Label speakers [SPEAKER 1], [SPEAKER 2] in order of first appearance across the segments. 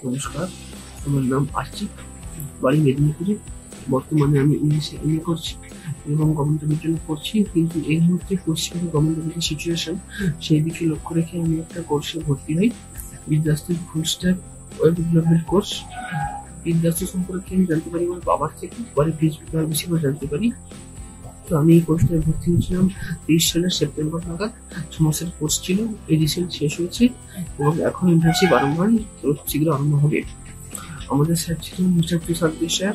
[SPEAKER 1] নমস্কার, আমার নাম আর্চিক, বাড়ি মেদিনীপুরে। বর্তমানে আমি ইংলিশে এমএ করছি এবং গভর্নমেন্টের জন্য করছি, কিন্তু এই মুহূর্তে পশ্চিমবঙ্গ গভর্নমেন্টের যে সিচুয়েশন সেই দিকে লক্ষ্য রেখে আমি একটা কোর্সে ভর্তি হই, বিদ্যাস্তের full stack web development course. বিদ্যাস্ত সম্পর্কে আমি জানতে পারি আমার বাবার থেকে, পরে বেশি করে জানতে পারি। তো আমি এই কোর্সটায় ভর্তি হয়েছিলাম 23 সালের সেপ্টেম্বর নাগাদ। 6 মাসের কোর্স ছিল, এই রিসেন্ট শেষ হয়েছে এবং এখন ইন্টার্নশিপ শীঘ্র আরম্ভ হবে। আমাদের স্যার ছিলেন মিস্টার তুষার দে স্যার,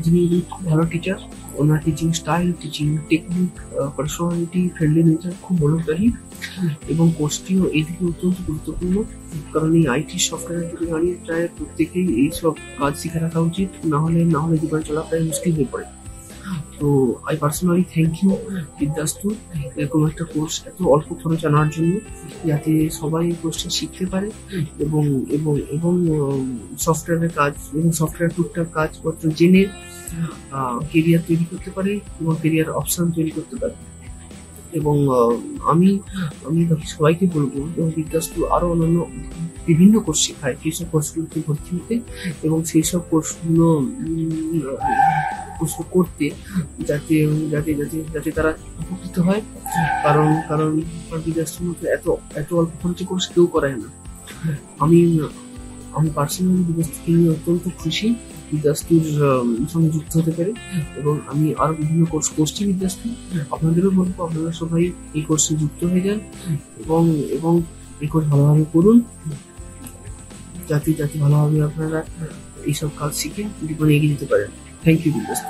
[SPEAKER 1] যিনি খুব ভালো টিচার। ওনার teaching style, teaching technique, personality, friendly nature খুব মনোগ্রাহী এবং কোর্সটিও এইদিকে অত্যন্ত গুরুত্বপূর্ণ, কারণ এই আইটি সফটওয়্যার দিকে দাঁড়িয়ে প্রায় প্রত্যেকেই এইসব কাজ শিখে রাখা উচিত, না হলে জীবন চলা প্রায় মুশকিল হয়ে পড়ে। তো আই পার্সোনালি থ্যাংক ইউ বিদ্যাস্তু এরকম একটা কোর্স এত অল্প খরচ আনার জন্য, যাতে সবাই এই কোর্সটা শিখতে পারে এবং এবং এবং সফটওয়্যারের কাজ এবং সফটওয়্যার টুকটাক কাজপত্র জেনে কেরিয়ার তৈরি করতে পারে এবং কেরিয়ার অপশন তৈরি করতে পারে। এবং আমি আমি বাকি সবাইকে বলবো এবং বিদ্যাস্তু আরো অন্যান্য বিভিন্ন কোর্স শেখায়, সেই সব কোর্সগুলোতে ভর্তি হতে এবং সেই সব কোর্সগুলো করতে, যাতে যাতে যাতে যাতে তারা উপকৃত হয়। কারণ কারণ বিদ্যাস্তুর মধ্যে এত এত অল্প খরচে কোর্স কেউ করায় না। আমি আমি পার্সোনালি বিদ্যাস্তুকে নিয়ে অত্যন্ত খুশি, বিদ্যাস্তুর সঙ্গে যুক্ত হতে পারে এবং আমি আরো বিভিন্ন কোর্স করছি বিদ্যাস্তু। আপনাদেরও বলবো আপনারা সবাই এই কোর্সে যুক্ত হয়ে যান এবং এবং এই কোর্স ভালোভাবে করুন, যাতে যাতে ভালোভাবে আপনারা এইসব কাজ শিখে জীবনে এগিয়ে যেতে পারেন। Thank you বিদ্যাস্তু।